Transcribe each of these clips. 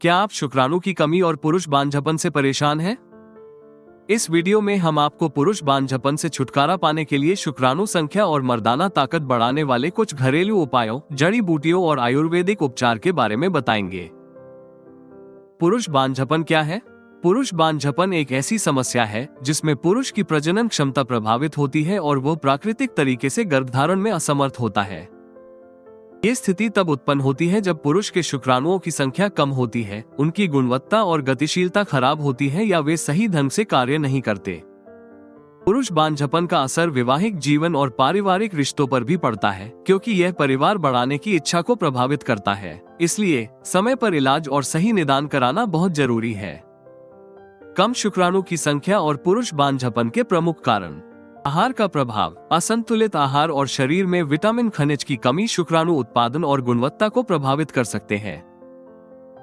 क्या आप शुक्राणु की कमी और पुरुष बांझपन से परेशान हैं? इस वीडियो में हम आपको पुरुष बांझपन से छुटकारा पाने के लिए शुक्राणु संख्या और मर्दाना ताकत बढ़ाने वाले कुछ घरेलू उपायों, जड़ी बूटियों और आयुर्वेदिक उपचार के बारे में बताएंगे। पुरुष बांझपन क्या है? पुरुष बांझपन एक ऐसी समस्या है जिसमें पुरुष की प्रजनन क्षमता प्रभावित होती है और वो प्राकृतिक तरीके से गर्भधारण में असमर्थ होता है। ये स्थिति तब उत्पन्न होती है जब पुरुष के शुक्राणुओं की संख्या कम होती है, उनकी गुणवत्ता और गतिशीलता खराब होती है या वे सही ढंग से कार्य नहीं करते। पुरुष बांझपन का असर वैवाहिक जीवन और पारिवारिक रिश्तों पर भी पड़ता है, क्योंकि यह परिवार बढ़ाने की इच्छा को प्रभावित करता है। इसलिए समय पर इलाज और सही निदान कराना बहुत जरूरी है। कम शुक्राणु की संख्या और पुरुष बांझपन के प्रमुख कारण। आहार का प्रभाव। असंतुलित आहार और शरीर में विटामिन खनिज की कमी शुक्राणु उत्पादन और गुणवत्ता को प्रभावित कर सकते हैं।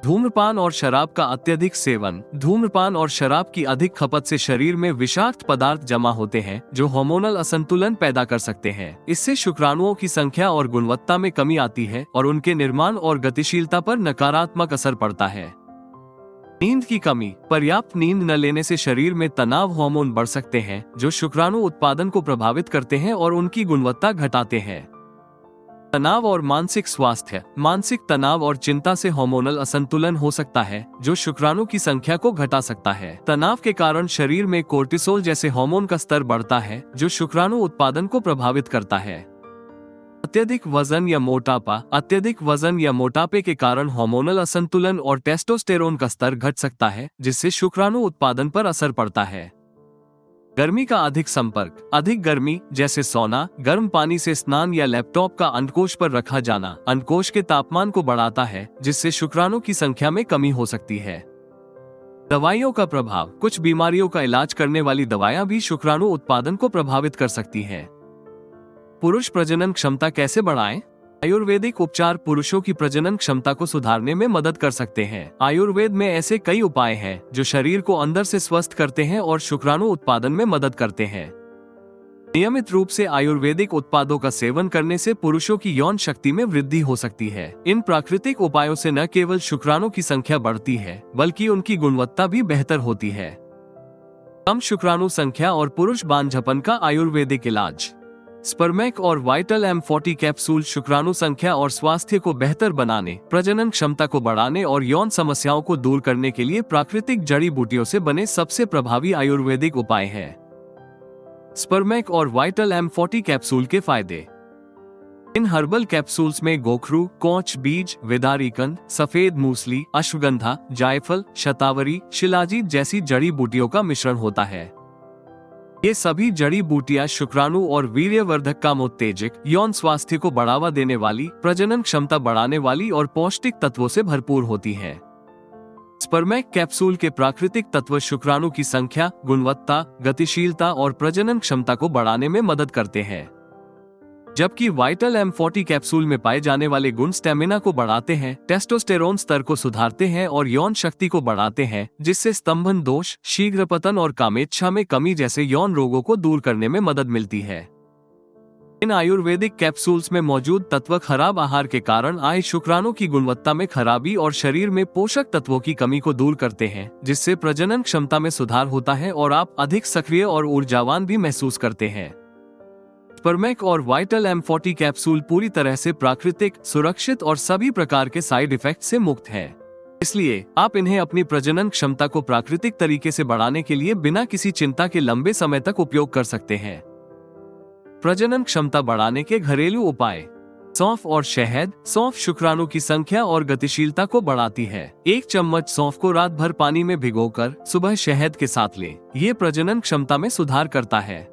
धूम्रपान और शराब का अत्यधिक सेवन। धूम्रपान और शराब की अधिक खपत से शरीर में विषाक्त पदार्थ जमा होते हैं जो हार्मोनल असंतुलन पैदा कर सकते हैं। इससे शुक्राणुओं की संख्या और गुणवत्ता में कमी आती है और उनके निर्माण और गतिशीलता पर नकारात्मक असर पड़ता है। नींद की कमी। पर्याप्त नींद न लेने से शरीर में तनाव हार्मोन बढ़ सकते हैं जो शुक्राणु उत्पादन को प्रभावित करते हैं और उनकी गुणवत्ता घटाते हैं। तनाव और मानसिक स्वास्थ्य। मानसिक तनाव और चिंता से हार्मोनल असंतुलन हो सकता है जो शुक्राणु की संख्या को घटा सकता है। तनाव के कारण शरीर में कोर्टिसोल जैसे हार्मोन का स्तर बढ़ता है जो शुक्राणु उत्पादन को प्रभावित करता है। अत्यधिक वजन या मोटापा। अत्यधिक वजन या मोटापे के कारण हार्मोनल असंतुलन और टेस्टोस्टेरोन का स्तर घट सकता है जिससे शुक्राणु उत्पादन पर असर पड़ता है। गर्मी का अधिक संपर्क। अधिक गर्मी जैसे सोना, गर्म पानी से स्नान या लैपटॉप का अंडकोश पर रखा जाना अंडकोश के तापमान को बढ़ाता है जिससे शुक्राणु की संख्या में कमी हो सकती है। दवाइयों का प्रभाव। कुछ बीमारियों का इलाज करने वाली दवाएं भी शुक्राणु उत्पादन को प्रभावित कर सकती हैं। पुरुष प्रजनन क्षमता कैसे बढ़ाएं? आयुर्वेदिक उपचार पुरुषों की प्रजनन क्षमता को सुधारने में मदद कर सकते हैं। आयुर्वेद में ऐसे कई उपाय हैं जो शरीर को अंदर से स्वस्थ करते हैं और शुक्राणु उत्पादन में मदद करते हैं। नियमित रूप से आयुर्वेदिक उत्पादों का सेवन करने से पुरुषों की यौन शक्ति में वृद्धि हो सकती है। इन प्राकृतिक उपायों से न केवल शुक्राणु की संख्या बढ़ती है बल्कि उनकी गुणवत्ता भी बेहतर होती है। कम शुक्राणु संख्या और पुरुष बांझपन का आयुर्वेदिक इलाज। स्पर्मेक और वाइटल M40 कैप्सूल शुक्राणु संख्या और स्वास्थ्य को बेहतर बनाने, प्रजनन क्षमता को बढ़ाने और यौन समस्याओं को दूर करने के लिए प्राकृतिक जड़ी बूटियों से बने सबसे प्रभावी आयुर्वेदिक उपाय हैं। स्पर्मेक और वाइटल M40 कैप्सूल के फायदे। इन हर्बल कैप्सूल्स में गोखरू, कोंच बीज, विदारीकंद, सफेद मूसली, अश्वगंधा, जायफल, शतावरी, शिलाजीत जैसी जड़ी बूटियों का मिश्रण होता है। ये सभी जड़ी बूटियां शुक्राणु और वीर्यवर्धक कामोत्तेजक, यौन स्वास्थ्य को बढ़ावा देने वाली, प्रजनन क्षमता बढ़ाने वाली और पौष्टिक तत्वों से भरपूर होती हैं। स्पर्मेक कैप्सूल के प्राकृतिक तत्व शुक्राणु की संख्या, गुणवत्ता, गतिशीलता और प्रजनन क्षमता को बढ़ाने में मदद करते हैं, जबकि वाइटल M40 कैप्सूल में पाए जाने वाले गुण स्टेमिना को बढ़ाते हैं, टेस्टोस्टेरोन स्तर को सुधारते हैं और यौन शक्ति को बढ़ाते हैं, जिससे स्तंभन दोष, शीघ्र पतन और कामेच्छा में कमी जैसे यौन रोगों को दूर करने में मदद मिलती है। इन आयुर्वेदिक कैप्सूल्स में मौजूद तत्व खराब आहार के कारण आए शुक्राणु की गुणवत्ता में खराबी और शरीर में पोषक तत्वों की कमी को दूर करते हैं, जिससे प्रजनन क्षमता में सुधार होता है और आप अधिक सक्रिय और ऊर्जावान भी महसूस करते हैं। स्पर्मेक और वाइटल M40 कैप्सूल पूरी तरह से प्राकृतिक, सुरक्षित और सभी प्रकार के साइड इफेक्ट से मुक्त है। इसलिए आप इन्हें अपनी प्रजनन क्षमता को प्राकृतिक तरीके से बढ़ाने के लिए बिना किसी चिंता के लंबे समय तक उपयोग कर सकते हैं। प्रजनन क्षमता बढ़ाने के घरेलू उपाय। सौंफ और शहद। सौंफ शुक्राणु की संख्या और गतिशीलता को बढ़ाती है। 1 चम्मच सौंफ को रात भर पानी में भिगोकर सुबह शहद के साथ लें। ये प्रजनन क्षमता में सुधार करता है।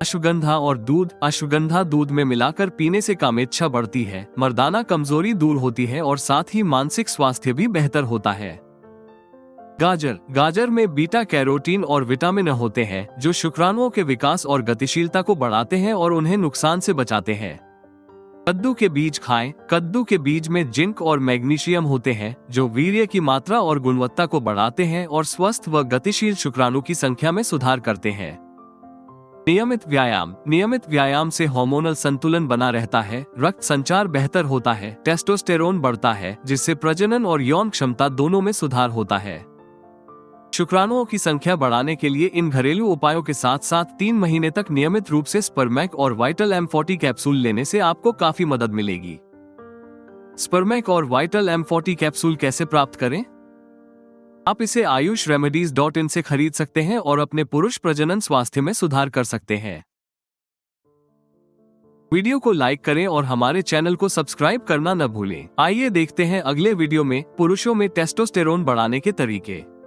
अश्वगंधा और दूध। अश्वगंधा दूध में मिलाकर पीने से कामेच्छा बढ़ती है, मर्दाना कमजोरी दूर होती है और साथ ही मानसिक स्वास्थ्य भी बेहतर होता है। गाजर। गाजर में बीटा कैरोटीन और विटामिन होते हैं जो शुक्राणुओं के विकास और गतिशीलता को बढ़ाते हैं और उन्हें नुकसान से बचाते हैं। कद्दू के बीज खाएं। कद्दू के बीज में जिंक और मैग्नीशियम होते हैं जो वीर्य की मात्रा और गुणवत्ता को बढ़ाते हैं और स्वस्थ व गतिशील शुक्राणु की संख्या में सुधार करते हैं। नियमित व्यायाम से हार्मोनल संतुलन बना रहता है, रक्त संचार बेहतर होता है, टेस्टोस्टेरोन बढ़ता है, जिससे प्रजनन और यौन क्षमता दोनों में सुधार होता है। शुक्राणुओं की संख्या बढ़ाने के लिए इन घरेलू उपायों के साथ साथ 3 महीने तक नियमित रूप से स्पर्मैक और वाइटल M40 कैप्सूल लेने से आपको काफी मदद मिलेगी। स्पर्मैक और वाइटल M40 कैप्सूल कैसे प्राप्त करें? आप इसे ayushremedies.in से खरीद सकते हैं और अपने पुरुष प्रजनन स्वास्थ्य में सुधार कर सकते हैं। वीडियो को लाइक करें और हमारे चैनल को सब्सक्राइब करना न भूलें। आइए देखते हैं अगले वीडियो में पुरुषों में टेस्टोस्टेरोन बढ़ाने के तरीके।